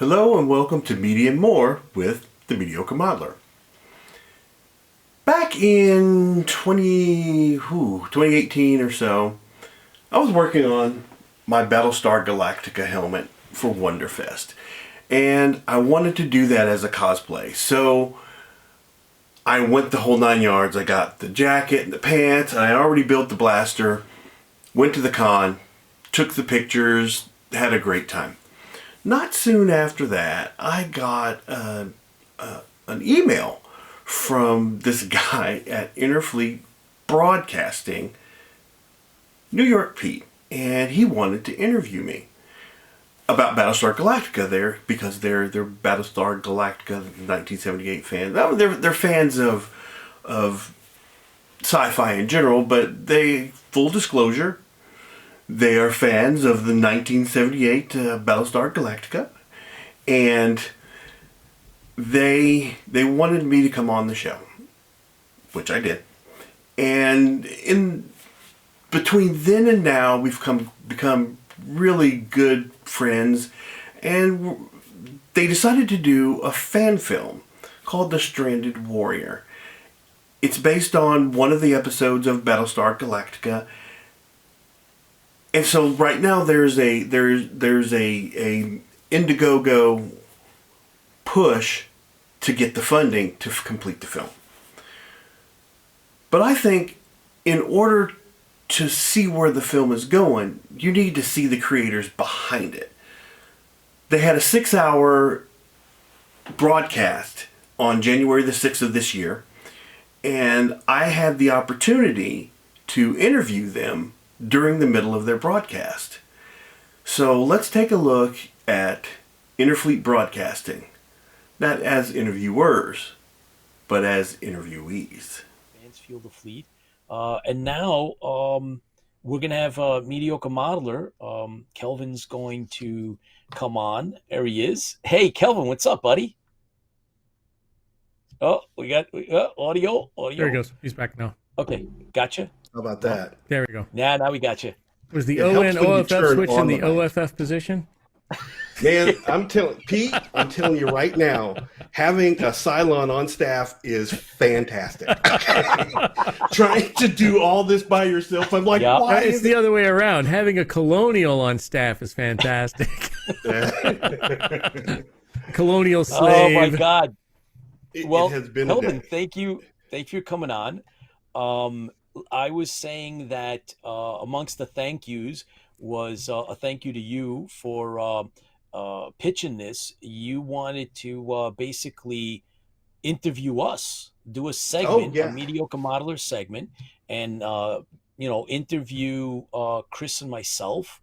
Hello and welcome to Media and More with the Mediocre Modeler. Back in 2018 or so, I was working on my Battlestar Galactica helmet for Wonderfest. And I wanted to do that as a cosplay. So I went the whole 9 yards. I got the jacket and the pants, and I already built the blaster. Went to the con, took the pictures, had a great time. Not soon after that, I got an email from this guy at Interfleet Broadcasting, New York Pete, and he wanted to interview me about Battlestar Galactica there because they're Battlestar Galactica 1978 fans. They're fans of sci-fi in general, but full disclosure, they are fans of the 1978 Battlestar Galactica, and they wanted me to come on the show, which I did. And in between then and now, we've become really good friends, and they decided to do a fan film called The Stranded Warrior. It's based on one of the episodes of Battlestar Galactica. And so right now there's a Indiegogo push to get the funding to complete the film. But I think in order to see where the film is going, you need to see the creators behind it. They had a 6-hour broadcast on January the 6th of this year, and I had the opportunity to interview them during the middle of their broadcast. So let's take a look at Interfleet Broadcasting, not as interviewers, but as interviewees. Fans feel the fleet. And now we're going to have a mediocre modeler. Kelvin's going to come on. There he is. Hey, Kelvin, what's up, buddy? Oh, we got audio. There he goes. He's back now. Okay, gotcha. How about that? There we go. Yeah, now we got you. Was the ON-OFF switch in the OFF position? Man, I'm telling you right now, having a Cylon on staff is fantastic. Trying to do all this by yourself, I'm like, why? It's the other way around. Having a Colonial on staff is fantastic. Colonial slave. Oh my God. It has been Kelvin, thank you for coming on. I was saying that amongst the thank yous was a thank you to you for pitching this. You wanted to basically interview us, do a segment, a mediocre modeler segment, and interview Chris and myself.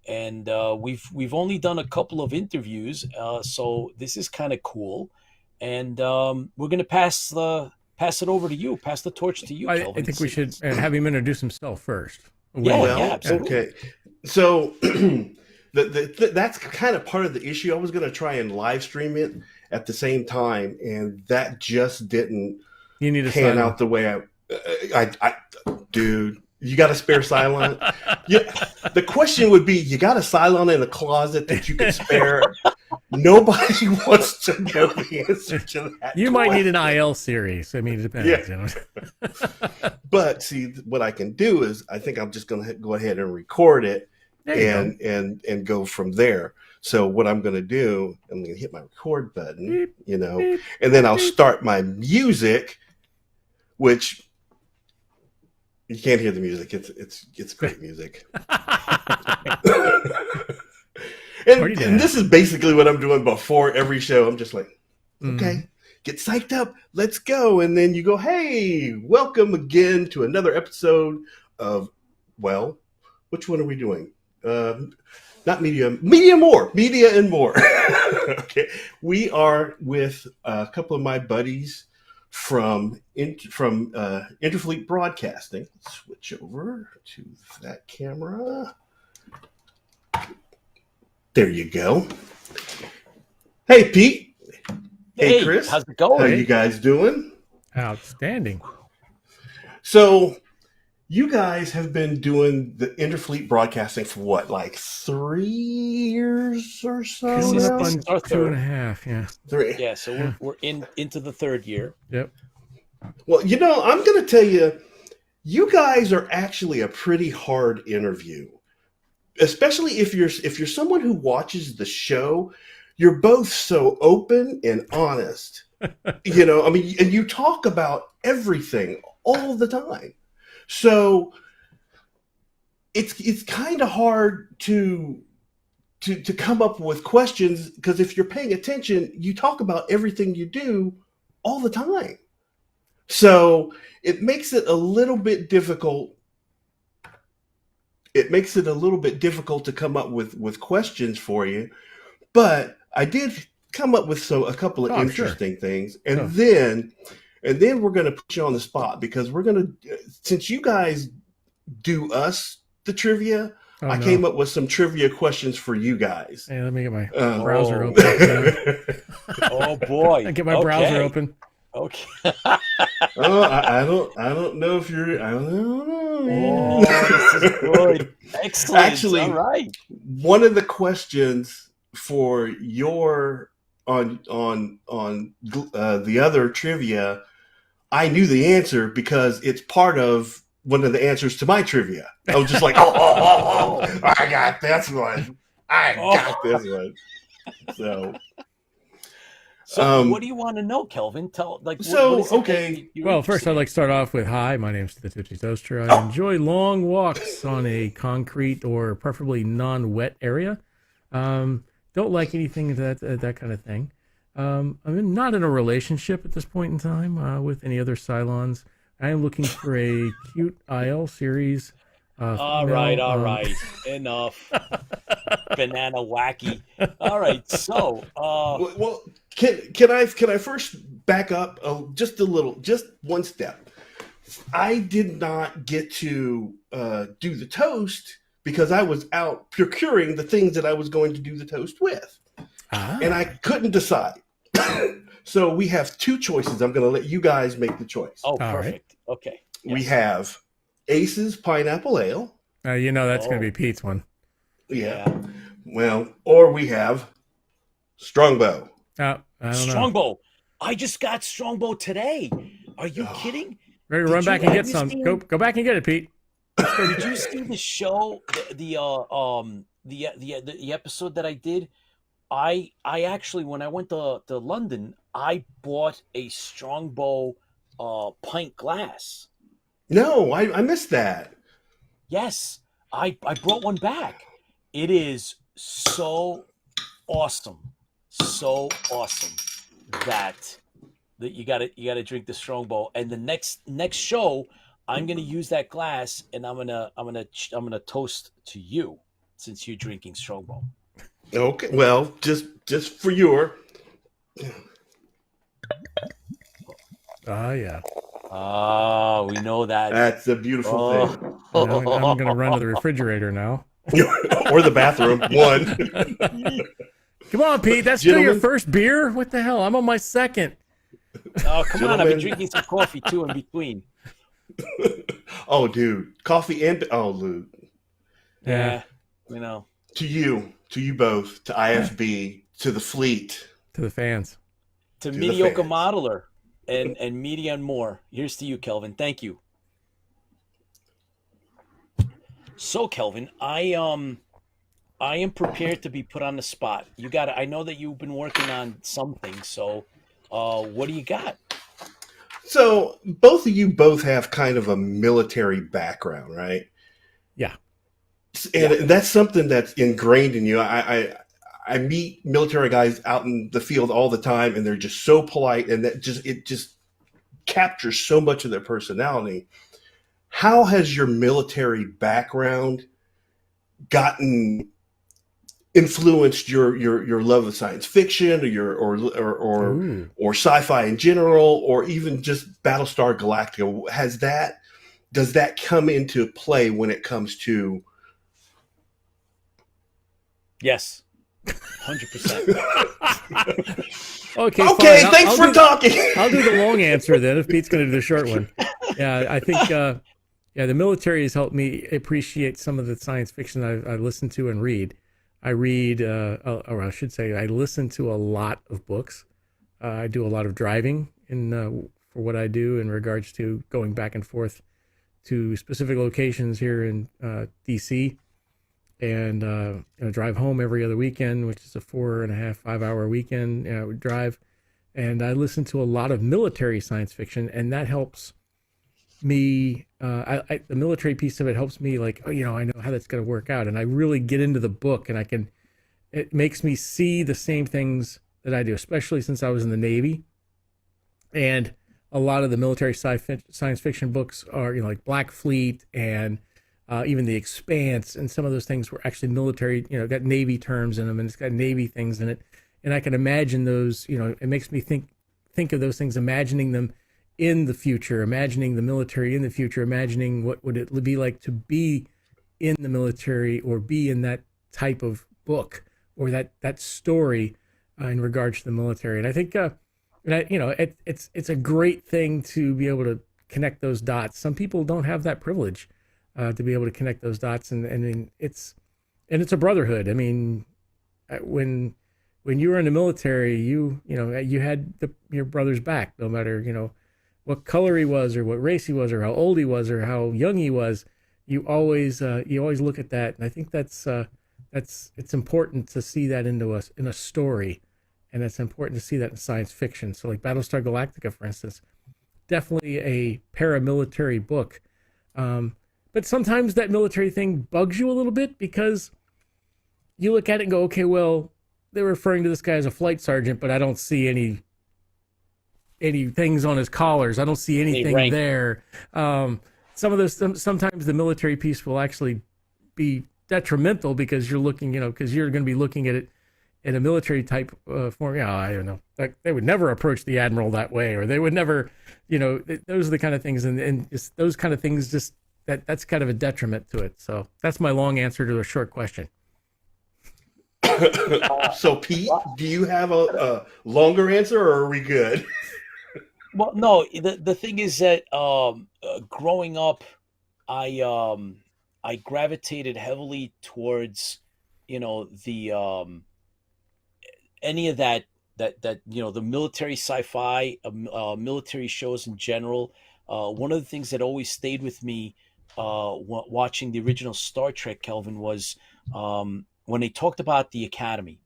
And we've only done a couple of interviews, so this is kind of cool. And we're going to pass it over to you. Pass the torch to you, Kelvin. I think we should have him introduce himself first. Yeah, absolutely. Okay. So that's kind of part of the issue. I was going to try and live stream it at the same time, and that just didn't pan out the way I dude. You got a spare Cylon? The question would be, you got a Cylon in a closet that you can spare? Nobody wants to know the answer to that. You might need an IL series. I mean, it depends. Yeah. You know? But see, what I can do is, I think I'm just going to go ahead and record it and go from there. So what I'm going to do, I'm going to hit my record button, beep, beep, and then I'll start my music, which you can't hear the music. It's great music. And this is basically what I'm doing before every show. I'm just like, okay, get psyched up. Let's go. And then you go, hey, welcome again to another episode of, well, which one are we doing? Not media and more. Okay. We are with a couple of my buddies from Interfleet Broadcasting. Switch over to that camera. There you go. Hey, Pete. Hey, Chris. How's it going? How you guys doing? Outstanding. So you guys have been doing the Interfleet broadcasting for what, like 3 years or so Coming This up is on our third. 2.5, yeah. 3. Yeah, so we're into the third year. Yep. Well, I'm going to tell you, you guys are actually a pretty hard interview, especially if you're someone who watches the show. You're both so open and honest. And you talk about everything all the time. So it's kind of hard to come up with questions, because if you're paying attention, you talk about everything you do all the time. So it makes it a little bit difficult. It makes it a little bit difficult to come up with questions for you. But I did come up with a couple of interesting things. And then we're going to put you on the spot, because we're going to, since you guys do us the trivia, I came up with some trivia questions for you guys. Hey, let me get my browser open. Oh boy! I get my browser open. Okay. I don't know if you're. I don't know. Oh, this is good. Excellent. Actually, all right. One of the questions for your on the other trivia, I knew the answer because it's part of one of the answers to my trivia. I was just like, I got this one. I got this one. So what do you want to know, Kelvin? Well, first I'd like to start off with, hi, my name's the Tipsy Toaster. I enjoy long walks on a concrete or preferably non-wet area. Don't like anything that kind of thing. I'm not in a relationship at this point in time with any other Cylons. I am looking for a cute IL series. All right. Enough. Banana wacky. All right, so well, can I first back up just one step? I did not get to do the toast because I was out procuring the things that I was going to do the toast with, and I couldn't decide. So we have two choices. I'm going to let you guys make the choice. Oh, perfect. Right. Okay. Yes. We have Ace's Pineapple Ale. That's going to be Pete's one. Yeah. Well, or we have Strongbow. I don't Strongbow. know. I just got Strongbow today. Are you kidding? Ready to run back and get some? Go back and get it, Pete. Did you see the show? The episode that I did? I actually, when I went to London, I bought a Strongbow pint glass. No, I missed that. Yes, I brought one back. It is so awesome that you gotta drink the Strongbow. And the next show, I'm gonna use that glass, and I'm gonna toast to you since you're drinking Strongbow. Okay, well, just for your. Yeah. Oh, we know that. That's a beautiful thing. I'm going to run to the refrigerator now. Or the bathroom. One. Come on, Pete. That's still your first beer? What the hell? I'm on my second. Oh, come on. I've been drinking some coffee, too, in between. Oh, dude. Coffee and... Oh, Luke. Yeah. To you both, to IFB, to the fleet. To the fans. To Mediocre Modeler. And media and more. Here's to you, Kelvin. Thank you. So, Kelvin, I am prepared to be put on the spot. I know that you've been working on something. So, what do you got? So, both of you have kind of a military background, right? Yeah. And that's something that's ingrained in you. I meet military guys out in the field all the time, and they're just so polite, and it just captures so much of their personality. How has your military background influenced your love of science fiction, or sci-fi in general, or even just Battlestar Galactica? Does that come into play when it comes to? Yes. 100%. Okay, fine. Thanks for talking. I'll do the long answer then if Pete's going to do the short one. Yeah, I think Yeah, the military has helped me appreciate some of the science fiction I listen to and read. I read, or I should say, I listen to a lot of books. I do a lot of driving for what I do in regards to going back and forth to specific locations here in DC, and drive home every other weekend, which is a 4.5, 5 hour weekend drive. And I listen to a lot of military science fiction, and that helps me. The military piece of it helps me, like, I know how that's going to work out, and I really get into the book, and it makes me see the same things that I do, especially since I was in the Navy. And a lot of the military science fiction books are, like Black Fleet and even The Expanse, and some of those things were actually military, got Navy terms in them, and it's got Navy things in it. And I can imagine those, it makes me think of those things, imagining them in the future, imagining the military in the future, imagining what would it be like to be in the military or be in that type of book or that story in regards to the military. And I think, it's a great thing to be able to connect those dots. Some people don't have that privilege to be able to connect those dots, and it's a brotherhood. I mean, when you were in the military, you had your brother's back, no matter what color he was or what race he was or how old he was or how young he was. You always look at that, and I think it's important to see that in a story, and it's important to see that in science fiction. So like Battlestar Galactica, for instance, definitely a paramilitary book, but sometimes that military thing bugs you a little bit because you look at it and go, okay, well, they're referring to this guy as a flight sergeant, but I don't see any things on his collars. I don't see anything there. Sometimes the military piece will actually be detrimental because you're looking, because you're going to be looking at it in a military type form. Yeah, I don't know. Like, they would never approach the admiral that way, or they would never, those are the kind of things, and just those kind of things, just that's kind of a detriment to it. So that's my long answer to a short question. So Pete, do you have a longer answer, or are we good? Well, no. The thing is that growing up, I gravitated heavily towards the any of that the military sci-fi, military shows in general. One of the things that always stayed with me watching the original Star Trek, Kelvin, was when they talked about the academy,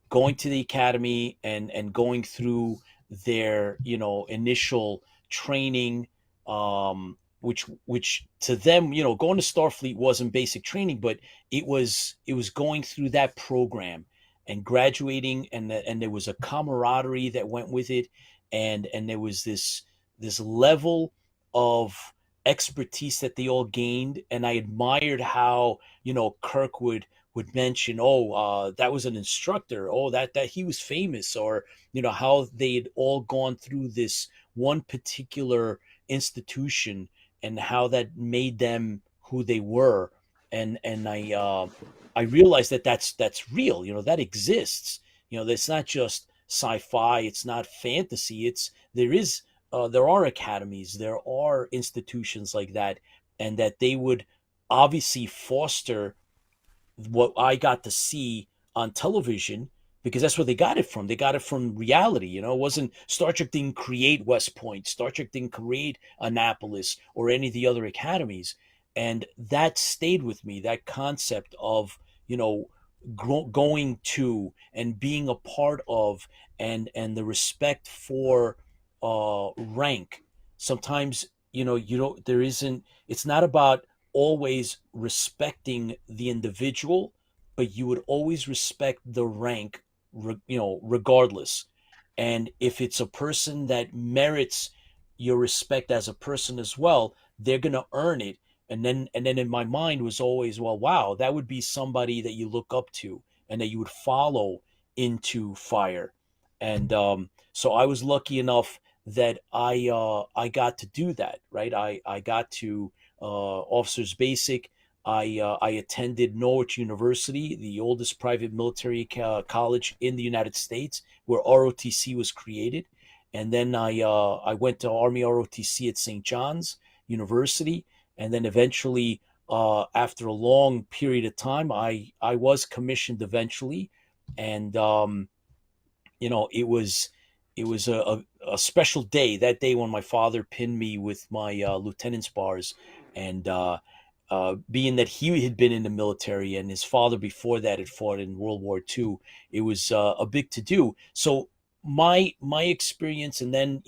going to the academy and going through their initial training, which to them, going to Starfleet wasn't basic training, but it was going through that program and graduating, and there was a camaraderie that went with it, and there was this level of expertise that they all gained. And I admired how Kirk would mention, that was an instructor, that he was famous, or how they'd all gone through this one particular institution and how that made them who they were. And I realized that that's real, that exists. That's not just sci-fi, it's not fantasy, there are academies, there are institutions like that, and that they would obviously foster what I got to see on television, because that's where they got it from. They got it from reality. It wasn't, Star Trek didn't create West Point. Star Trek didn't create Annapolis or any of the other academies. And that stayed with me, that concept of, going to and being a part of, and the respect for rank. Sometimes, it's not about always respecting the individual, but you would always respect the rank, regardless. And if it's a person that merits your respect as a person as well, they're going to earn it. And then in my mind was always, well, wow, that would be somebody that you look up to and that you would follow into fire. And so I was lucky enough that I got to do that, right? I got to officers basic. I attended Norwich University, the oldest private military college in the United States, where ROTC was created. And then I went to Army ROTC at St. John's University, and then eventually, after a long period of time, I was commissioned eventually, and it was a special day that day when my father pinned me with my lieutenant's bars, and being that he had been in the military and his father before that had fought in World War II, it was a big to do. So my experience, and then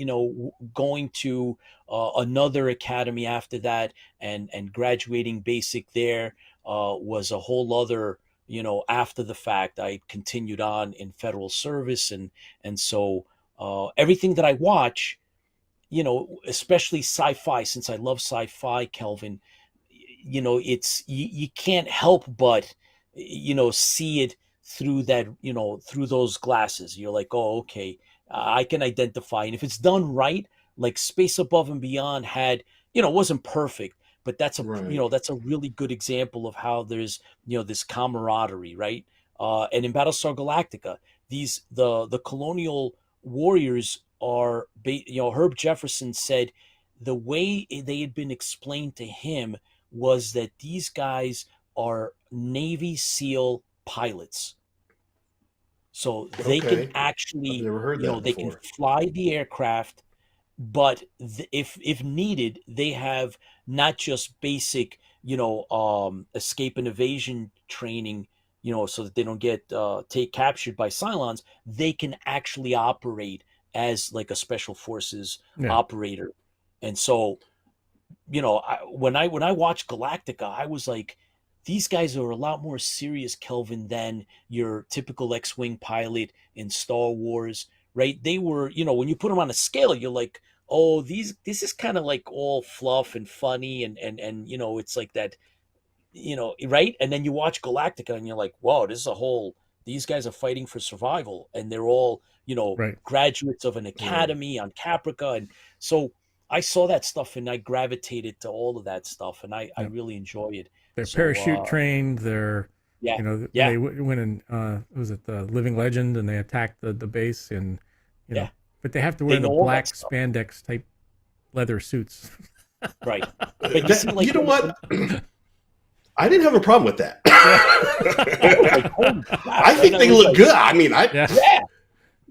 going to another academy after that, and graduating basic there, was a whole other, after the fact. I continued on in federal service, and so everything that I watch, especially sci-fi, since I love sci-fi, Kelvin, it's you can't help but see it through that, through those glasses. You're like, oh, okay, I can identify. And if it's done right, like Space Above and Beyond had, it wasn't perfect, but that's a Right. that's a really good example of how there's, this camaraderie, right? And in Battlestar Galactica, the colonial warriors are, Herb Jefferson said the way they had been explained to him was that these guys are Navy SEAL pilots. So they can Okay. I've actually, never heard that they can before. fly the aircraft, but if needed, they have not just basic, escape and evasion training, so that they don't get take captured by Cylons. They can actually operate as like a special forces Yeah. operator, and so when I watched Galactica, I was like, these guys are a lot more serious, Kelvin, than your typical X-wing pilot in Star Wars, right? They were, when you put them on a scale, you're like, oh, this is kind of like all fluff and funny, and it's like that, right? And then you watch Galactica, and you're like, whoa, this is a whole. These guys are fighting for survival, and they're all, Right. graduates of an Right. academy on Caprica, and so I saw that stuff, and I gravitated to all of that stuff, and I Yeah. really enjoy it. They're So parachute trained. They're, yeah, when yeah, they went in, was it the Living Legend, and they attacked the base, and yeah. but they have to They wear know the all that black stuff, spandex type leather suits. right? But you see, like, You know what? I didn't have a problem with that. I was like, holy crap! I Right? think I they was look like, good. I mean, yeah,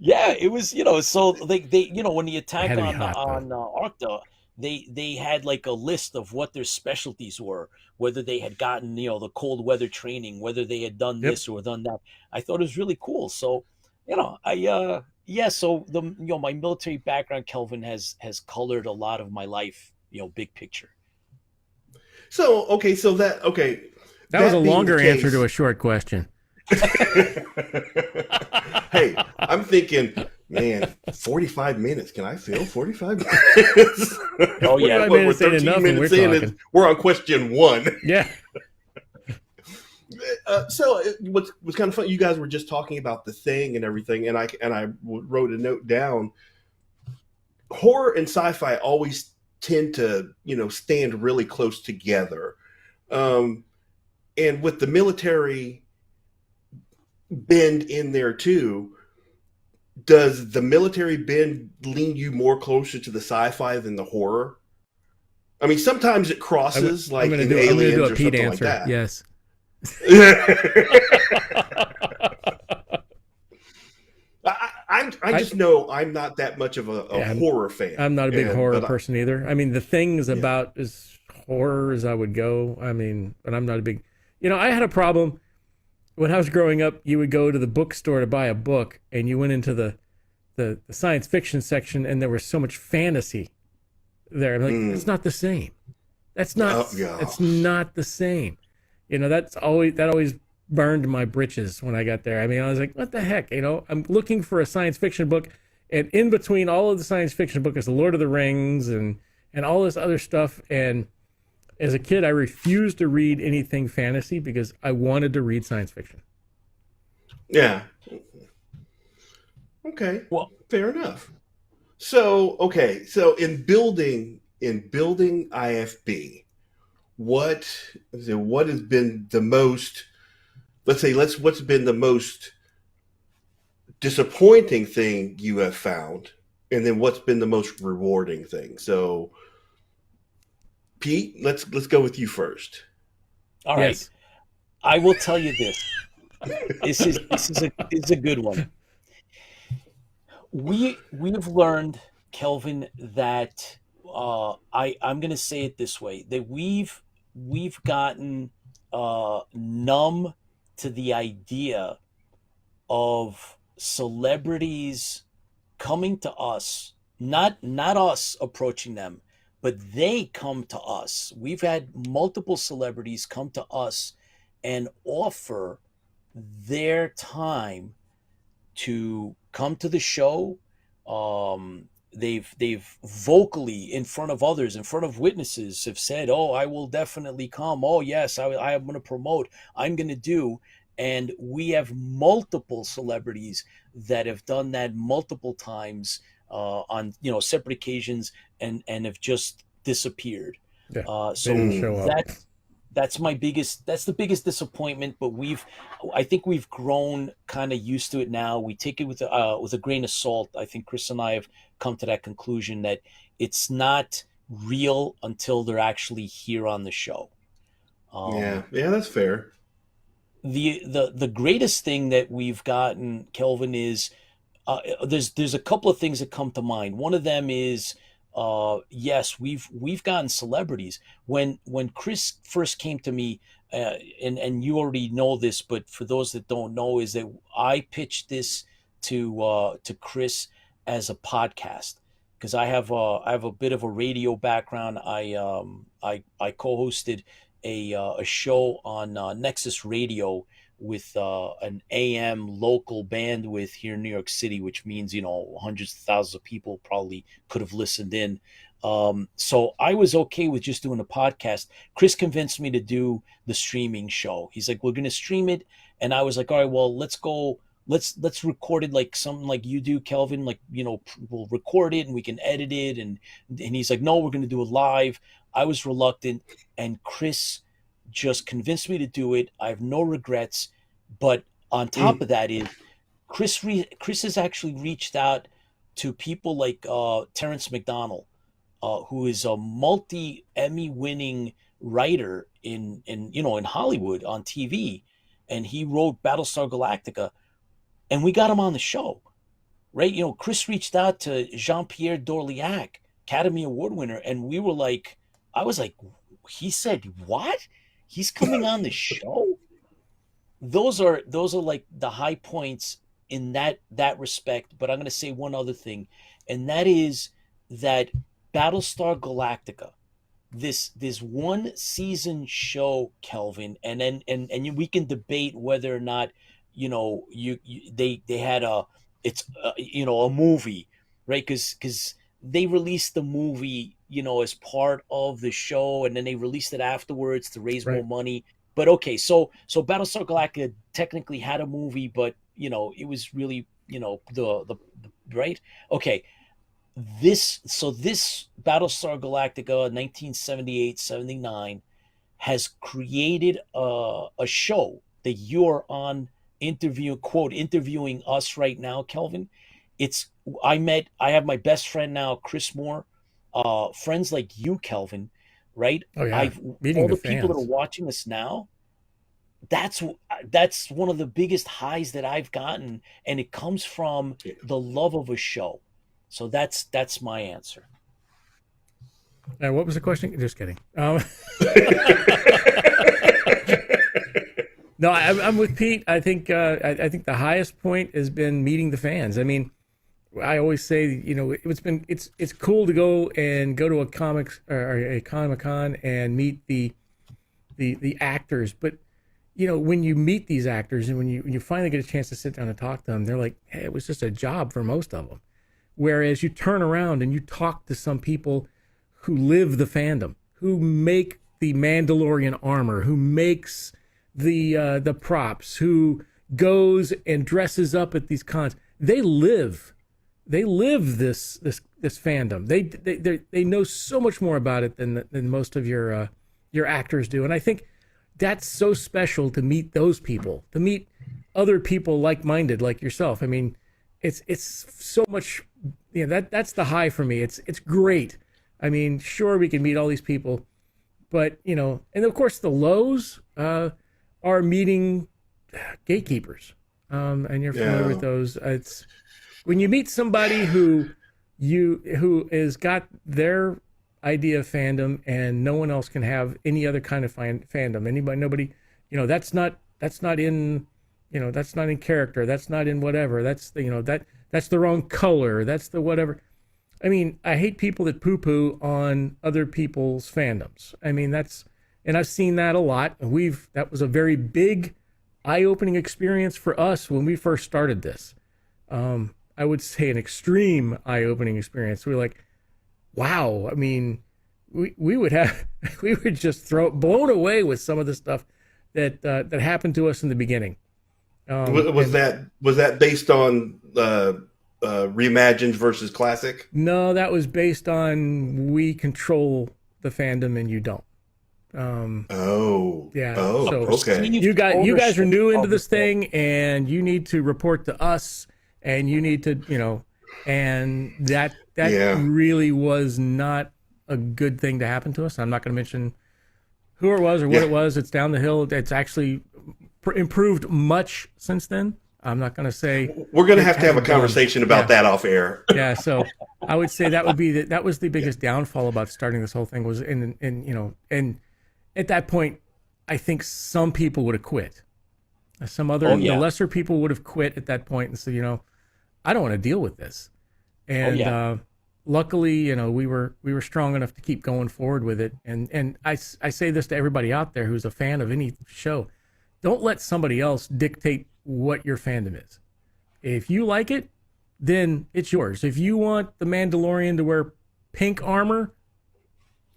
yeah. It was, so they when the It had attack to be on hot though. Arcta, they had like a list of what their specialties were, whether they had gotten, the cold weather training, whether they had done Yep. this or done that. I thought it was really cool. So, I yeah. So my military background, Kelvin, has colored a lot of my life. Big picture. So okay, so that okay. That was a That being the longer answer to case, a short question. hey, I'm thinking, man, 45 minutes. Can I fill 45 minutes? Oh yeah. 45 What, we're minutes ain't 13 enough when minutes we're in, and talking. we're on question 1. Yeah. So what's kind of fun, you guys were just talking about the thing and everything, and I wrote a note down. Horror and sci-fi always tend to stand really close together, and with the military bend in there too. Does the military bend lean you more closer to the sci-fi than the horror? I mean, sometimes it crosses, I'm like gonna in do Aliens a or Pete something answer. like that. Yes. I just know I'm not that much of a Yeah, horror fan. I'm not a big horror But person either. I mean, the thing's yeah. about as horror as I would go. I mean, but I'm not a big. I had a problem when I was growing up. You would go to the bookstore to buy a book, and you went into the science fiction section, and there was so much fantasy there. I'm like, that's not the same. That's not. Yeah. That's not the same. That always burned my britches when I got there. I mean, I was like, what the heck? I'm looking for a science fiction book, and in between all of the science fiction book is the Lord of the Rings and all this other stuff. And as a kid, I refused to read anything fantasy because I wanted to read science fiction. Yeah. Okay. Well, fair enough. So in building IFB, what has been the most, what's been the most disappointing thing you have found, and then what's been the most rewarding thing? So Pete, let's go with you first. All right. Yes. I will tell you this. This is a good one. We've learned, Kelvin, that I'm going to say it this way, that we've gotten numb to the idea of celebrities coming to us, not us approaching them, but they come to us. We've had multiple celebrities come to us and offer their time to come to the show. They've vocally, in front of others, in front of witnesses, have said, "Oh, I will definitely come. Oh, yes, I am going to promote. I'm going to do." And we have multiple celebrities that have done that multiple times on separate occasions, and have just disappeared. Yeah, so that's the biggest disappointment. But I think we've grown kind of used to it now. We take it with a grain of salt. I think Chris and I have come to that conclusion that it's not real until they're actually here on the show. Yeah, that's fair. The greatest thing that we've gotten, Kelvin, is there's a couple of things that come to mind. One of them is yes, we've gotten celebrities. When Chris first came to me, and you already know this, but for those that don't know, is that I pitched this to Chris as a podcast, because I have a bit of a radio background. I co-hosted a show on Nexus Radio with an AM local bandwidth here in New York City, which means, hundreds of thousands of people probably could have listened in. So I was okay with just doing a podcast. Chris convinced me to do the streaming show. He's like, we're going to stream it. And I was like, all right, well, let's record it like something like you do, Kelvin, like, we'll record it and we can edit it. And he's like, no, we're going to do it live. I was reluctant, and Chris just convinced me to do it. I have no regrets. But on top of that is Chris has actually reached out to people like Terrence McDonald, who is a multi-Emmy winning writer in Hollywood on TV, and he wrote Battlestar Galactica, and we got him on the show, right? Chris reached out to Jean-Pierre Dorliac, Academy Award winner, and we were like, I was like, he said, what? He's coming on the show? Those are like the high points in that respect. But I'm going to say one other thing, and that is that Battlestar Galactica, this one season show, Kelvin, and we can debate whether or not they had a movie, right? Because they released the movie as part of the show, and then they released it afterwards to raise more money. But okay, so Battlestar Galactica technically had a movie, but it was really the right. Okay, this Battlestar Galactica 1978-79 has created a show that you're on interviewing us right now, Kelvin. I have my best friend now, Chris Moore, friends like you, Kelvin, right? Oh yeah, all the people that are watching us now, that's one of the biggest highs that I've gotten, and it comes from the love of a show. So that's my answer. Now, what was the question? Just kidding. No, I'm with Pete. I think the highest point has been meeting the fans. I mean, I always say, it's cool to go to a comics or a Comic-Con and meet the actors, but when you meet these actors and when you finally get a chance to sit down and talk to them, they're like, hey, it was just a job for most of them. Whereas you turn around and you talk to some people who live the fandom, who make the Mandalorian armor, who makes the props, who goes and dresses up at these cons. They live this fandom. They know so much more about it than most of your actors do. And I think that's so special to meet those people, to meet other people like-minded like yourself. I mean, it's so much, that's the high for me. It's great. I mean, sure, we can meet all these people But, and of course the lows are meeting gatekeepers. And you're familiar with those. It's when you meet somebody who has got their idea of fandom and no one else can have any other kind of fandom. Nobody, that's not in, that's not in character. That's not in whatever. That's that's the wrong color. That's the whatever. I mean, I hate people that poo-poo on other people's fandoms. I mean, and I've seen that a lot. That was a very big, eye-opening experience for us when we first started this. I would say an extreme eye-opening experience. We were like, wow. I mean, we would just blown away with some of the stuff that happened to us in the beginning. Was that based on reimagined versus classic? No, that was based on we control the fandom and you don't. Yeah. Okay. You guys are new into this thing, and you need to report to us, and you need to, and that really was not a good thing to happen to us. I'm not going to mention who it was or what it was. It's down the hill. It's actually improved much since then. I'm not going to say we're going to have a conversation about that off air. Yeah. So I would say that was the biggest downfall about starting this whole thing was and at that point, I think some people would have quit. The lesser people would have quit at that point and said, I don't want to deal with this. And luckily, we were strong enough to keep going forward with it. And I say this to everybody out there who's a fan of any show. Don't let somebody else dictate what your fandom is. If you like it, then it's yours. If you want the Mandalorian to wear pink armor,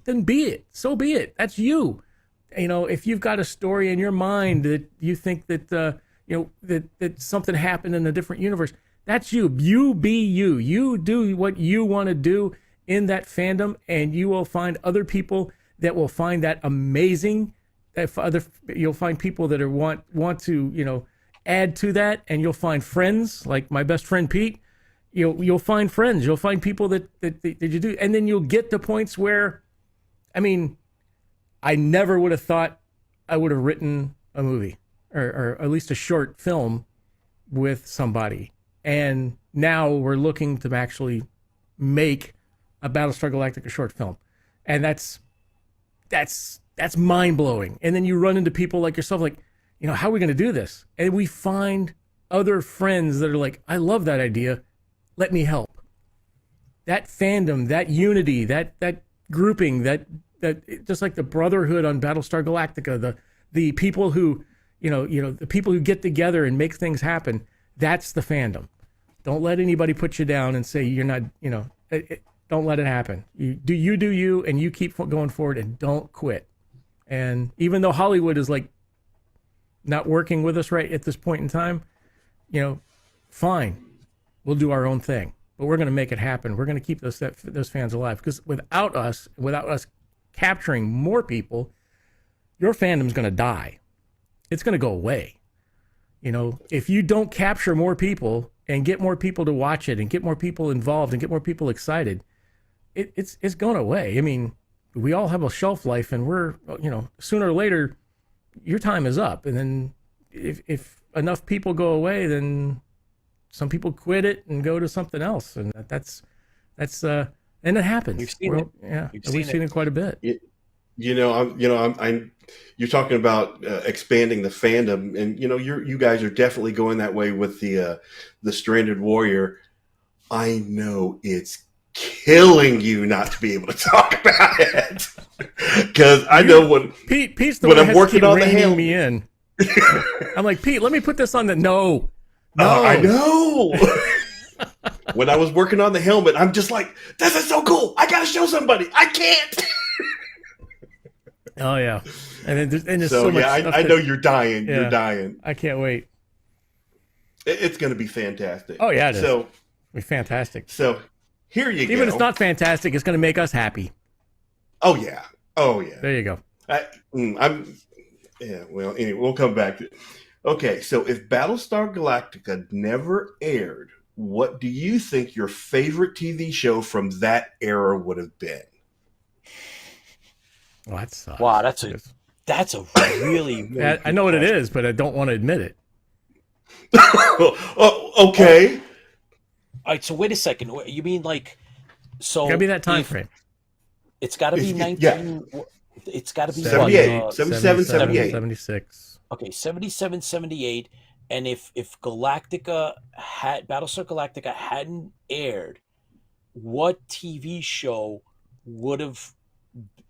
then be it. So be it. That's you. If you've got a story in your mind that you think that that something happened in a different universe, that's you. You be you. You do what you want to do in that fandom, and you will find other people that will find that amazing. You'll find people that want to add to that, and you'll find friends like my best friend Pete. You'll find friends. You'll find people that you do, and then you'll get to points where, I mean, I never would have thought I would have written a movie or at least a short film with somebody. And now we're looking to actually make a Battlestar Galactica short film. And that's mind blowing. And then you run into people like yourself, like, how are we going to do this? And we find other friends that are like, I love that idea. Let me help. That fandom, that unity, that grouping, that just like the brotherhood on Battlestar Galactica, the people who, the people who get together and make things happen, that's the fandom. Don't let anybody put you down and say you're not, don't let it happen. You do you, and you keep going forward and don't quit. And even though Hollywood is like not working with us right at this point in time, fine, we'll do our own thing, but we're going to make it happen. We're going to keep those fans alive, because without us capturing more people, your fandom's going to die. It's going to go away. If you don't capture more people and get more people to watch it and get more people involved and get more people excited, it's going away. I mean, we all have a shelf life, and we're, sooner or later, your time is up. And then if enough people go away, then some people quit it and go to something else. And that's and it happens. We've seen it. Yeah, we've seen it quite a bit. You're talking about expanding the fandom, and you guys are definitely going that way with the Stranded Warrior. I know it's killing you not to be able to talk about it, because I know Pete's the one I'm working on reining me in. I'm like, Pete, let me put this on the no. I know. When I was working on the helmet, I'm just like, this is so cool. I gotta show somebody. I can't. Oh yeah, and there's so much. I know you're dying. Yeah, you're dying. I can't wait. It's going to be fantastic. Oh yeah, it is. It'll be fantastic. So here you go. Even if it's not fantastic, it's going to make us happy. Oh yeah. There you go. Well, anyway, we'll come back to it. Okay, so if Battlestar Galactica never aired, what do you think your favorite TV show from that era would have been? Well, that sucks. Wow, that's a really, really I know what it is, but I don't want to admit it. Okay. All right, so wait a second. You mean like so? It's gotta be that time frame. It's got to be 19. Yeah. It's got to be 78, what? 77, 78. 76. Okay, 77, 78. And if Battlestar Galactica hadn't aired, what TV show would have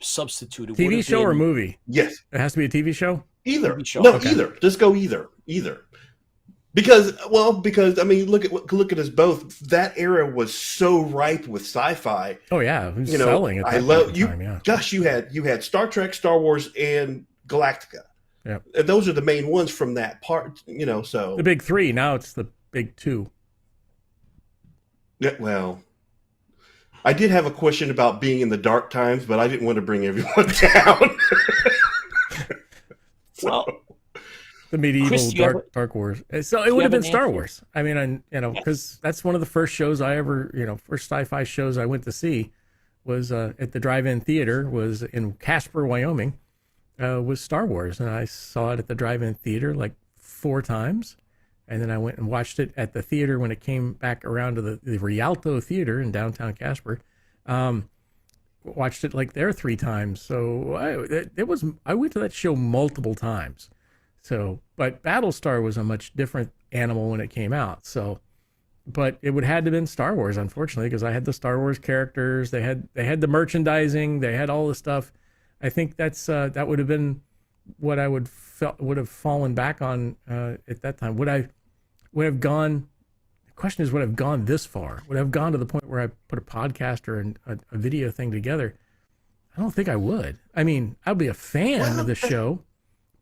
substituted? TV show or movie? Yes. It has to be a TV show? Either. TV show. No, Okay. either. Just go either. Because I mean, look at us both. That era was so ripe with sci-fi. Oh yeah, it was selling at that I love you. time, yeah. Gosh, you had Star Trek, Star Wars, and Galactica. Yeah, and those are the main ones from that part. So the big three. Now it's the big two. Yeah, well, I did have a question about being in the dark times, but I didn't want to bring everyone down. Well. The medieval Chris, Dark Wars. So it would have been Star Wars. I mean, because that's one of the first shows I ever, first sci-fi shows I went to see was at the drive-in theater, was in Casper, Wyoming, was Star Wars. And I saw it at the drive-in theater like 4 times. And then I went and watched it at the theater when it came back around to the Rialto Theater in downtown Casper. Watched it like there 3 times. So I went to that show multiple times. So, but Battlestar was a much different animal when it came out. So, but it would have to have been Star Wars, unfortunately, because I had the Star Wars characters. They had the merchandising. They had all the stuff. I think that would have been what I would have fallen back on at that time. Would I have gone? The question is, would I have gone this far? Would I have gone to the point where I put a podcast or a video thing together? I don't think I would. I mean, I'd be a fan of the show.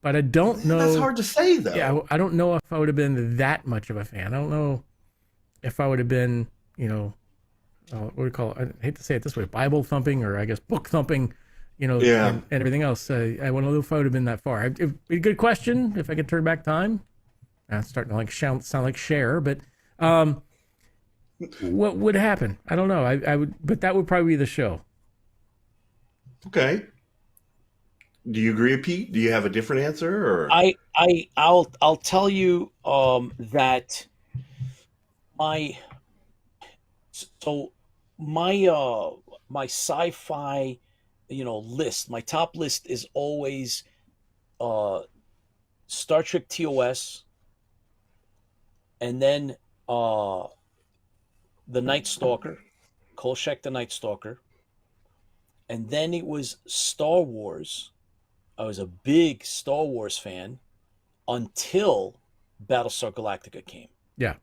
But I don't know. That's hard to say, though. Yeah, I don't know if I would have been that much of a fan. I don't know if I would have been, what do you call it? I hate to say it this way, Bible thumping, or I guess book thumping, and everything else. I want to know if I would have been that far. It'd be a good question if I could turn back time. I'm starting to sound like Cher, but what would happen? I don't know. I would, but that would probably be the show. Okay. Do you agree, Pete? Do you have a different answer? Or I'll tell you that my sci-fi list, my top list is always Star Trek TOS, and then the Night Stalker, Kolchak the Night Stalker, and then it was Star Wars. I was a big Star Wars fan until Battlestar Galactica came. Yeah.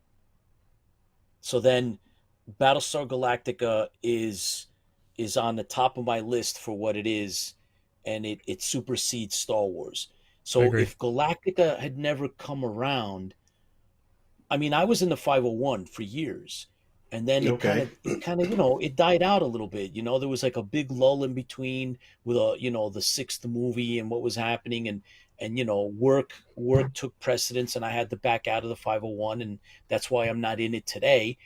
So then Battlestar Galactica is on the top of my list for what it is, and it supersedes Star Wars. So if Galactica had never come around, I mean, I was in the 501 for years. And then it kind of, it died out a little bit. There was like a big lull in between with the 6th movie and what was happening, and work took precedence, and I had to back out of the 501, and that's why I'm not in it today.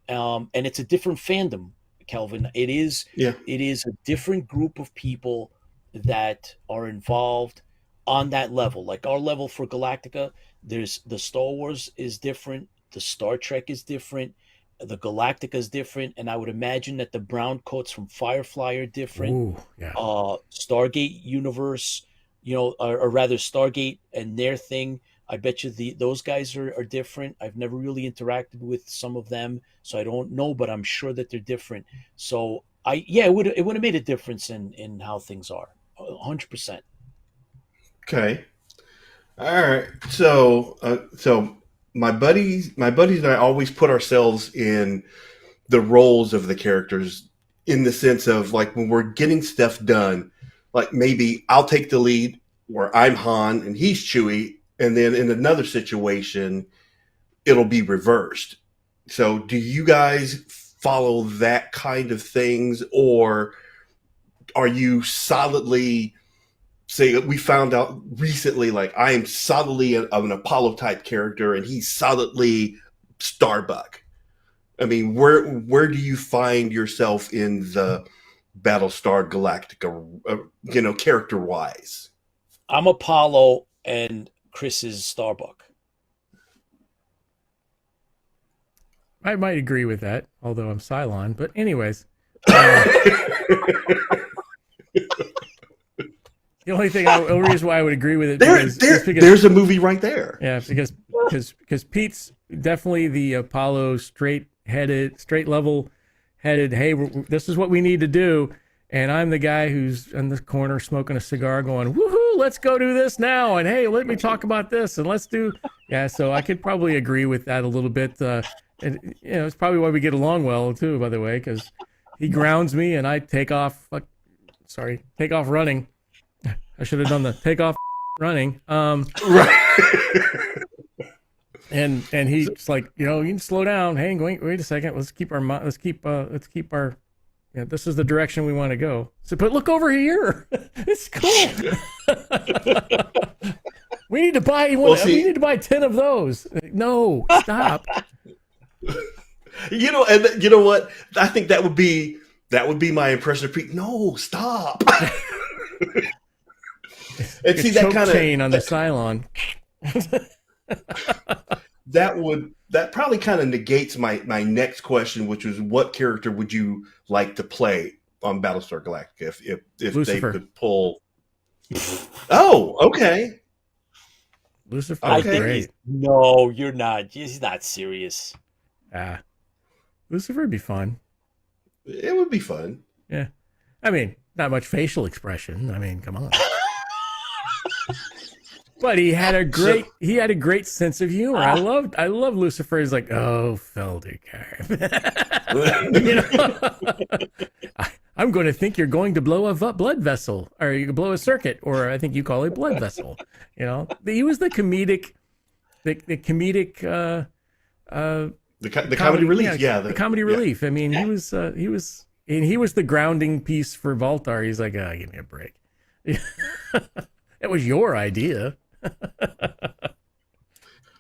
And it's a different fandom, Kelvin. It is a different group of people that are involved on that level. Like our level for Galactica, there's the Star Wars is different, the Star Trek is different. The Galactica is different, and I would imagine that the brown coats from Firefly are different. Ooh, yeah. Stargate universe, or rather Stargate and their thing. I bet you those guys are different. I've never really interacted with some of them, so I don't know, but I'm sure that they're different. So it would have made a difference in how things are, 100%. Okay. All right. So. My buddies and I always put ourselves in the roles of the characters, in the sense of, like, when we're getting stuff done, like maybe I'll take the lead where I'm Han and he's Chewie, and then in another situation, it'll be reversed. So do you guys follow that kind of things, or are you solidly... Say, we found out recently, like, I am solidly an Apollo type character and he's solidly Starbuck. I mean, where do you find yourself in the Battlestar Galactica, character-wise? I'm Apollo, and Chris is Starbuck. I might agree with that, although I'm Cylon. But anyways, the only reason why I would agree with it because there's a movie right there. Yeah, because Pete's definitely the Apollo straight level headed. Hey, this is what we need to do, and I'm the guy who's in the corner smoking a cigar, going, "Woohoo! Let's go do this now!" And hey, let me talk about this, and let's do. Yeah, so I could probably agree with that a little bit. And it's probably why we get along well too. By the way, because he grounds me, and I take off running. I should have done the take off running. Right. And he's like, you can slow down. Hey, wait a second. Let's keep our. This is the direction we want to go. So, but look over here. It's cool. We need to buy one. We need to buy 10 of those. No, stop. And you know what? I think that would be my impression of Pete. No, stop. And see that kind of chain on the Cylon. that probably kind of negates my next question, which was what character would you like to play on Battlestar Galactica if they could pull? Oh, okay. Lucifer. I think no, you're not. He's not serious. Lucifer would be fun. It would be fun. Yeah, I mean, not much facial expression. I mean, come on. But he had a great sense of humor. I love Lucifer. He's like, oh, Feldenkrais. I'm going to think you're going to blow a blood vessel, or you blow a circuit, or I think you call it blood vessel. He was the comedic, the comedy relief. Yeah, the comedy relief. I mean, he was the grounding piece for Valtar. He's like, give me a break. That was your idea.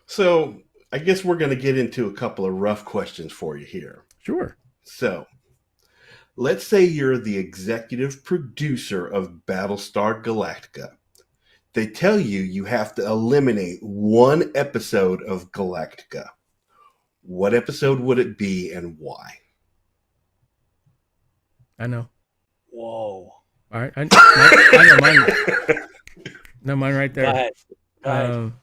So I guess we're going to get into a couple of rough questions for you here. Sure. So let's say you're the executive producer of Battlestar Galactica. They tell you have to eliminate one episode of Galactica. What episode would it be and why? I know. Whoa. All right. I know mine. No, mine right there. Go ahead.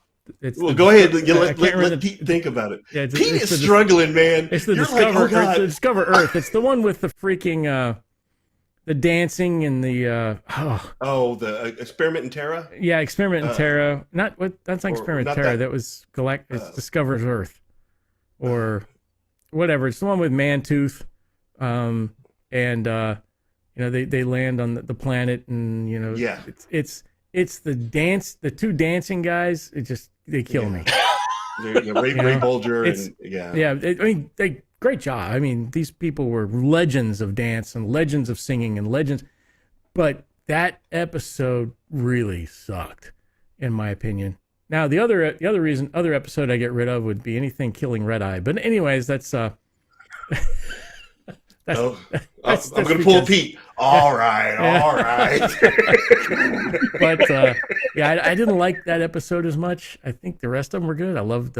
Go ahead. Let Pete think about it. Yeah, Pete is struggling, man. It's the Discover Earth. It's the one with the freaking the dancing and the the Experiment in Terra. Yeah, Experiment in Terra. That's not Experiment in Terra. That was It's Discovers Earth, or whatever. It's the one with Mantooth, and they land on the planet, and it's the two dancing guys. They kill me. Ray Bolger great job. I mean, these people were legends of dance and legends of singing and legends, but that episode really sucked, in my opinion. Now, the other episode I get rid of would be anything killing Red Eye. But anyways, that's I'm going to pull a Pete. All right. But I didn't like that episode as much. I think the rest of them were good. I loved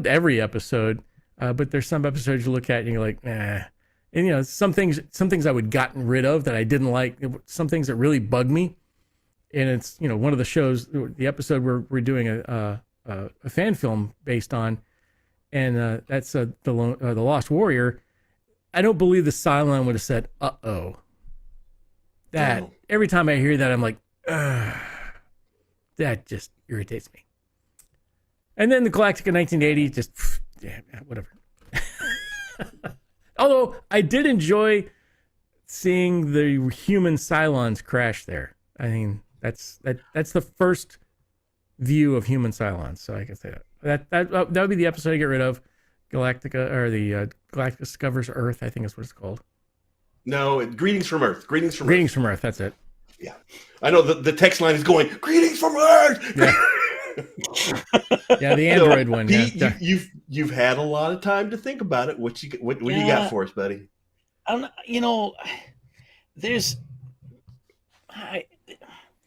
every episode. But there's some episodes you look at and you're like, nah. And some things I would gotten rid of that I didn't like. Some things that really bugged me. And it's one of the shows, the episode we're doing a fan film based on, and that's the Lost Warrior. I don't believe the Cylon would have said, uh-oh. Every time I hear that, I'm like, ugh. That just irritates me. And then the Galactica 1980, just, whatever. Although, I did enjoy seeing the human Cylons crash there. I mean, that's the first view of human Cylons, so I can say that. That would be the episode I get rid of. Galactica, or the Galactica Discovers Earth, I think is what it's called. No, Greetings from Earth. Greetings from Earth, that's it. Yeah. I know the text line is going, Greetings from Earth! Yeah, yeah, the Android one. Pete, you've had a lot of time to think about it. What do you got for us, buddy? there's I,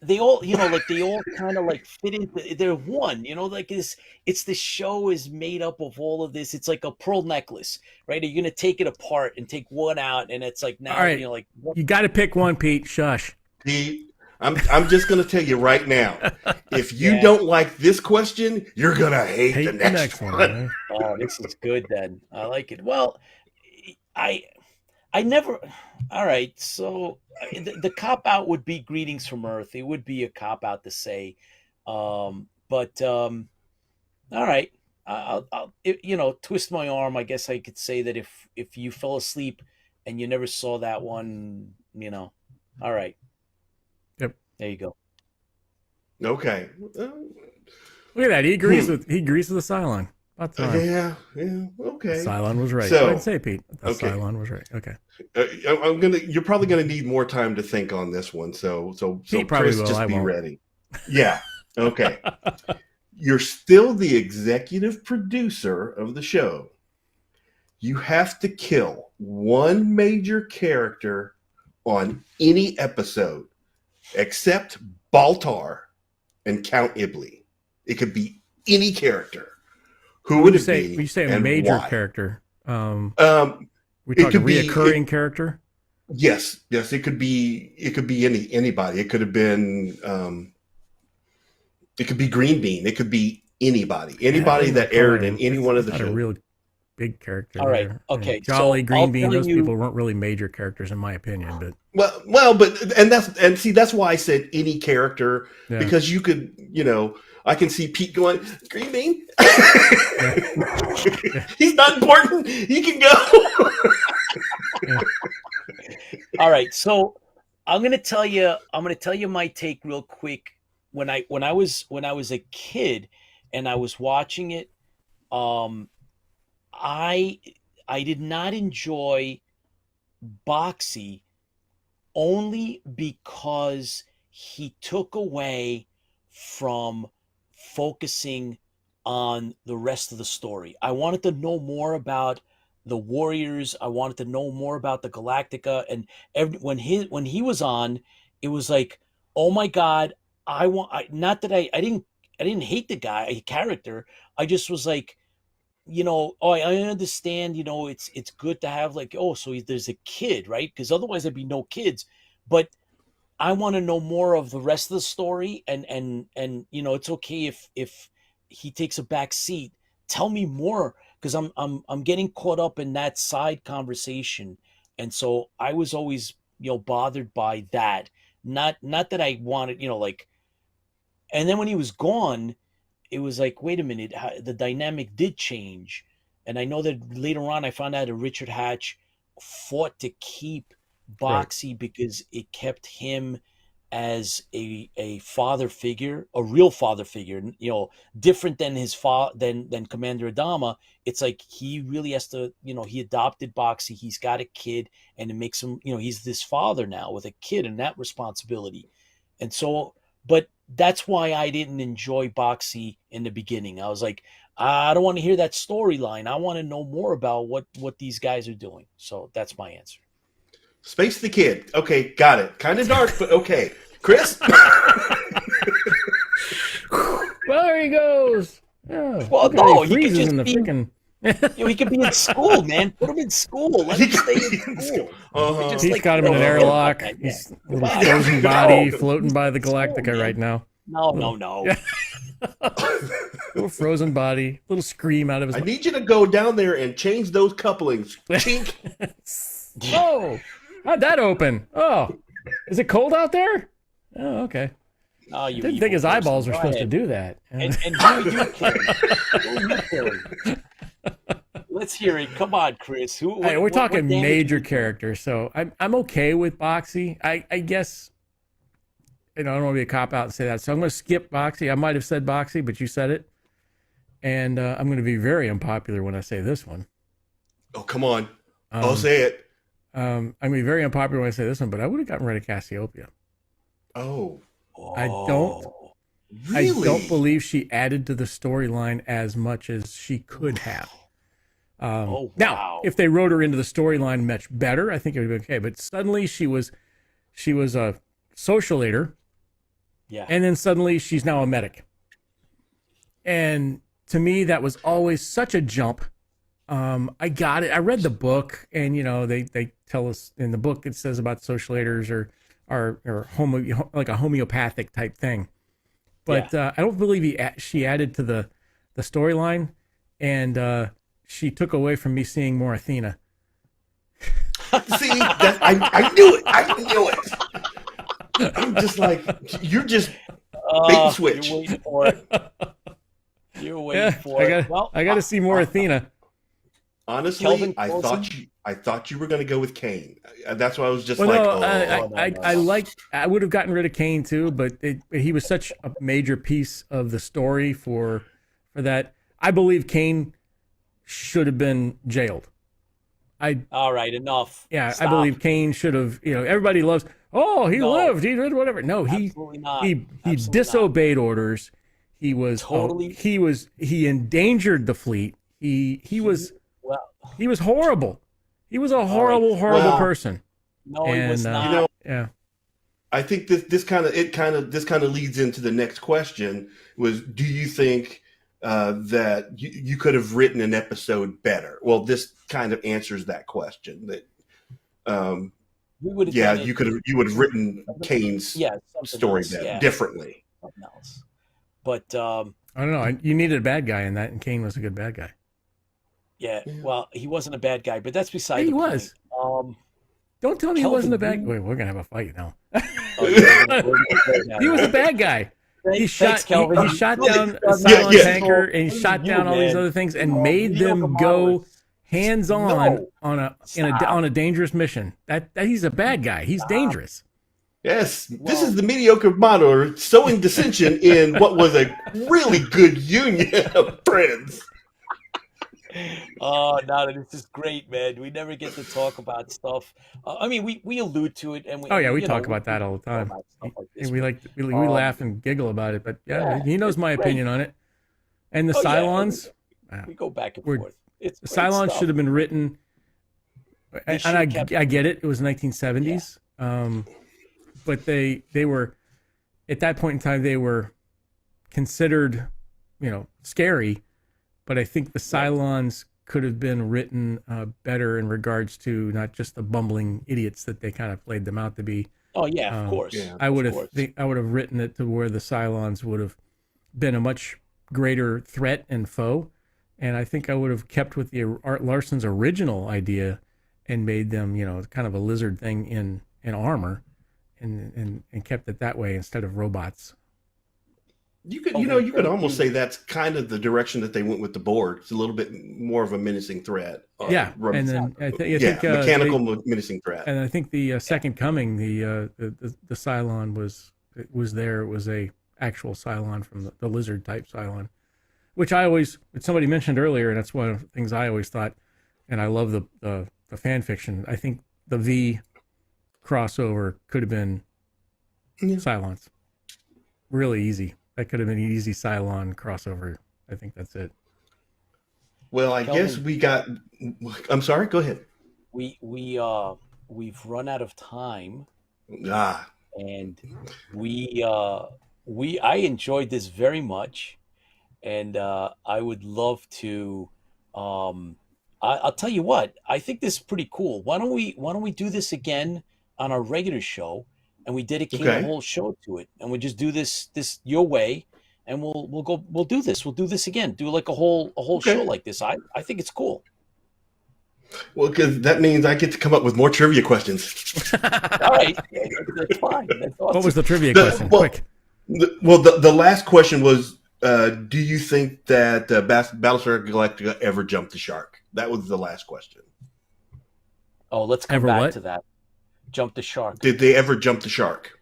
they all, like they all kind of like fit into, they're one, like it's the show is made up of all of this. It's like a pearl necklace, right? You're gonna take it apart and take one out, and it's like now, all right, like you got to pick one, Pete. Shush. Pete, I'm just gonna tell you right now. If you don't like this question, you're gonna hate the next one. Right? Oh, this is good then. I like it. Well, I never. All right, so the cop out would be Greetings from Earth. It would be a cop out to say, but all right, I'll twist my arm. I guess I could say that if you fell asleep and you never saw that one, all right. Yep. There you go. Okay. Look at that. He agrees with the Cylon. Yeah. Okay. Cylon was right. So, I'd say, Pete. Cylon was right. Okay. You're probably gonna need more time to think on this one. So Pete Chris, just be ready. Yeah. Okay. You're still the executive producer of the show. You have to kill one major character on any episode, except Baltar and Count Ibley. It could be any character. Who would it be? When you say a major character, we talking reoccurring character? Yes. It could be anybody. It could have been it could be Green Bean. It could be anybody. Anybody that aired in any one of the shows. A real big character. All right. Okay. Jolly, Green Bean, those people weren't really major characters in my opinion, but that's why I said any character, because you could, I can see Pete going, Green Bean. He's not important. He can go. All right. So I'm gonna tell you my take real quick. When I was a kid and I was watching it, I did not enjoy Boxy only because he took away from focusing on the rest of the story. I wanted to know more about the Warriors. I wanted to know more about the Galactica, and when he was on, it was like, oh my God, I didn't hate the character. I just was like, I understand, it's good to have like, so there's a kid, right? Because otherwise there'd be no kids. But I want to know more of the rest of the story, and it's okay if he takes a back seat. Tell me more, because I'm getting caught up in that side conversation, and so I was always bothered by that. Not that I wanted like, and then when he was gone, it was like, wait a minute, the dynamic did change. And I know that later on I found out that Richard Hatch fought to keep Boxy because it kept him as a father figure, a real father figure, different than his than Commander Adama. It's like he really has to, he adopted Boxy, he's got a kid, and it makes him, he's this father now with a kid and that responsibility. And so, but that's why I didn't enjoy Boxy in the beginning. I was like, I don't want to hear that storyline. I want to know more about what these guys are doing. So that's my answer. Space the Kid. Okay, got it. Kind of dark, but okay. Chris? Well, there he goes. Oh, well, no, he could just be... freaking... he could be in school, man. Put him in school. Let him stay in school. He's got him in an airlock. He's a little frozen body floating by the Galactica right now. No. Little frozen body, little scream out of his... I need you to go down there and change those couplings. Chink. Oh, how'd that open? Oh, is it cold out there? Oh, okay. Oh, you didn't think his eyeballs were supposed to do that. And who you killing? Let's hear it. Come on, Chris. We're talking major characters, so I'm okay with Boxy. I guess, I don't want to be a cop out and say that, so I'm going to skip Boxy. I might have said Boxy, but you said it, and I'm going to be very unpopular when I say this one. Oh, come on! I'll say it. I'm going to be very unpopular when I say this one, but I would have gotten rid of Cassiopeia. Oh. I don't believe she added to the storyline as much as she could have. Now, if they wrote her into the storyline much better, I think it would be okay. But suddenly she was she was a social leader. Yeah. And then suddenly she's now a medic. And to me, that was always such a jump. I got it. I read the book, and they tell us in the book, it says about social leaders or like a homeopathic type thing. But I don't believe she added to the storyline, and she took away from me seeing more Athena. See, I knew it. I knew it. I'm just like, you're just bait and switch. You're waiting for it. You're waiting for it. I got to see more Athena. Honestly, I thought you were going to go with Kane. That's why I was just I would have gotten rid of Kane too, but he was such a major piece of the story for that. I believe Kane should have been jailed. All right, enough. Yeah, Stop. I believe Kane should have. Everybody loves. Oh, he lived. He did whatever. No, he disobeyed orders. He was totally. He endangered the fleet. He was horrible. He was a horrible person. No, he was not. Yeah. I think this kind of leads into the next question. Do you think that you could have written an episode better? Well, this kind of answers that question. That you would have written Kane's story differently. Something else. But I don't know. You needed a bad guy in that, and Kane was a good bad guy. Yeah, well, he wasn't a bad guy, but that's beside the point. He was. Don't tell me he wasn't a bad guy. Wait, we're going to have a fight now. He was a bad guy. He shot down a Cylon tanker, and he shot down all these other things and made them go hands-on on a dangerous mission. That he's a bad guy. He's dangerous. Yes, this is the mediocre model sowing dissension in what was a really good union of friends. Oh, no, this is great, man. We never get to talk about stuff. I mean, we allude to it, and we talk about that all the time. We laugh and giggle about it, but he knows my opinion on it. And the Cylons, we go back and forth. The Cylons should have been written, and I get it. It was 1970s, but they were at that point in time they were considered, scary. But I think the Cylons could have been written better in regards to not just the bumbling idiots that they kind of played them out to be. Oh yeah, of course. Yeah, I would have written it to where the Cylons would have been a much greater threat and foe, and I think I would have kept with the Art Larson's original idea and made them, kind of a lizard thing in armor, and kept it that way instead of robots. You could almost say that's kind of the direction that they went with the Borg. It's a little bit more of a menacing threat. And then I think mechanical menacing threat. And I think the Second Coming, the Cylon was there. It was a actual Cylon from the lizard type Cylon, which somebody mentioned earlier, and that's one of the things I always thought. And I love the fan fiction. I think the V crossover could have been Cylons. Really easy. That could have been an easy Cylon crossover. I think that's it. Well, I guess we got. I'm sorry. Go ahead. We've run out of time. And I enjoyed this very much, and I would love to. I'll tell you what. I think this is pretty cool. Why don't we do this again on our regular show? And we dedicate a whole show to it, and we just do this your way, and we'll do this. We'll do this again. Do like a whole show like this. I think it's cool. Well, because that means I get to come up with more trivia questions. All right, that's fine. That's awesome. What was the trivia question? Quick. The last question was, do you think that Battlestar Galactica ever jumped the shark? That was the last question. Oh, let's come back to that. Jump the shark. Did they ever jump the shark?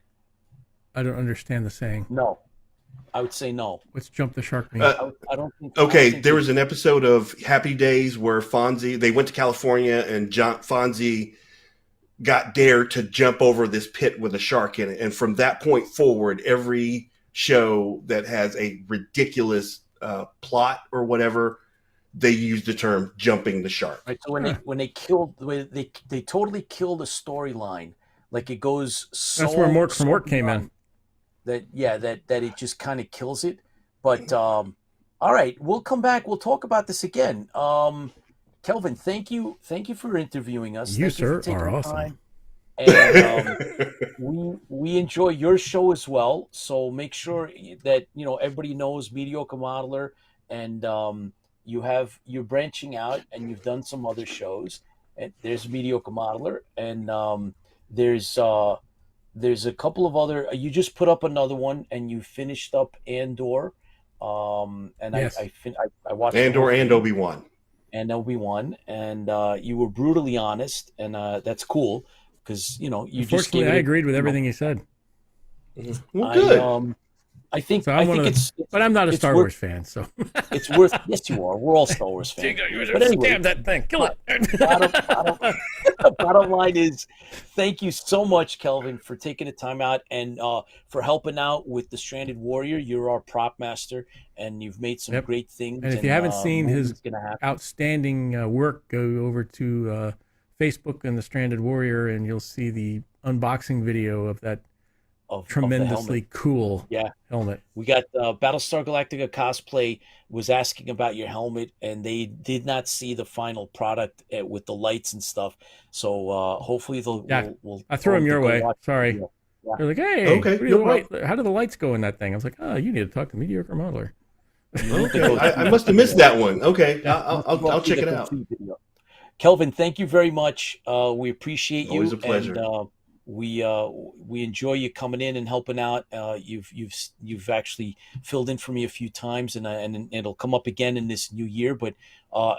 I don't understand the saying. No. I would say no. What's jump the shark mean? I don't think. Okay, there was an episode of Happy Days where they went to California and Fonzie got dared to jump over this pit with a shark in it. And from that point forward, every show that has a ridiculous plot or whatever, they use the term "jumping the shark." Right. So when they totally killed the storyline, Like it goes so. That's where Mork from Mork came in. That it just kind of kills it. But all right, we'll come back. We'll talk about this again. Kelvin, thank you for interviewing us. You, thank sir, you for are awesome. And we enjoy your show as well. So make sure that everybody knows Mediocre Modeler, and you're branching out, and you've done some other shows. And there's Mediocre Modeler, and there's a couple of other. You just put up another one, and you finished up Andor. And yes. I watched Andor and Obi-Wan. And Obi-Wan, and you were brutally honest, and that's cool because you just gave I agreed with everything you said. Well, good. I think but I'm not a Star Wars fan, so it's worth. Yes, you are. We're all Star Wars fans. But anyway, stab that thing, kill it. Bottom line is, thank you so much, Kelvin, for taking the time out and for helping out with the Stranded Warrior. You're our prop master, and you've made some great things. And if you haven't seen his outstanding work, go over to Facebook and the Stranded Warrior, and you'll see the unboxing video of that tremendously cool helmet. We got Battlestar Galactica Cosplay was asking about your helmet, and they did not see the final product with the lights and stuff. So hopefully we'll I threw them your way. Sorry. Yeah. They're like, hey, okay, how do the lights go in that thing? I was like, oh, you need to talk to Mediocre Modeler. Okay, I must have missed that one. Okay, I'll check it out. Kelvin, thank you very much. We appreciate you. Always a pleasure. And, we enjoy you coming in and helping out. You've actually filled in for me a few times, and it'll come up again in this new year. But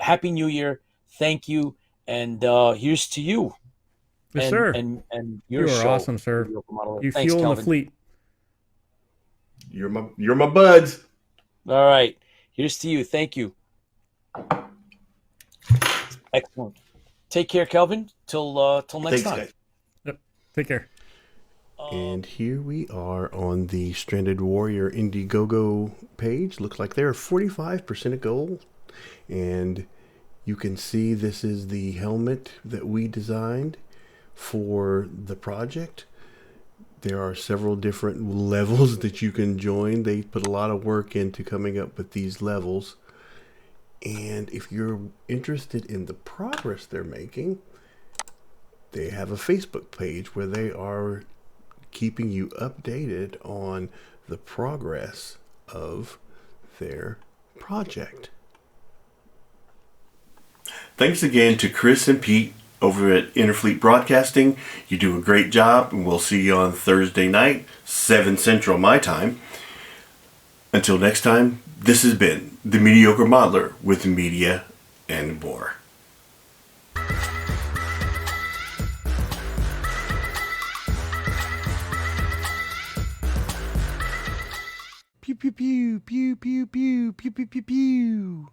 Happy New Year! Thank you, and here's to you. Yes, sir. And you are awesome, sir. You fuel Kelvin. the fleet. You're my buds. All right, here's to you. Thank you. Excellent. Take care, Kelvin. Till next time. Guys. Take care. And here we are on the Stranded Warrior Indiegogo page. Looks like they're 45% of gold. And you can see this is the helmet that we designed for the project. There are several different levels that you can join. They put a lot of work into coming up with these levels. And if you're interested in the progress they're making, they have a Facebook page where they are keeping you updated on the progress of their project. Thanks again to Chris and Pete over at Interfleet Broadcasting. You do a great job, and we'll see you on Thursday night, 7 Central my time. Until next time, this has been the Mediocre Modeler with Media and More. Pew pew pew pew pew pew pew pew pew pew.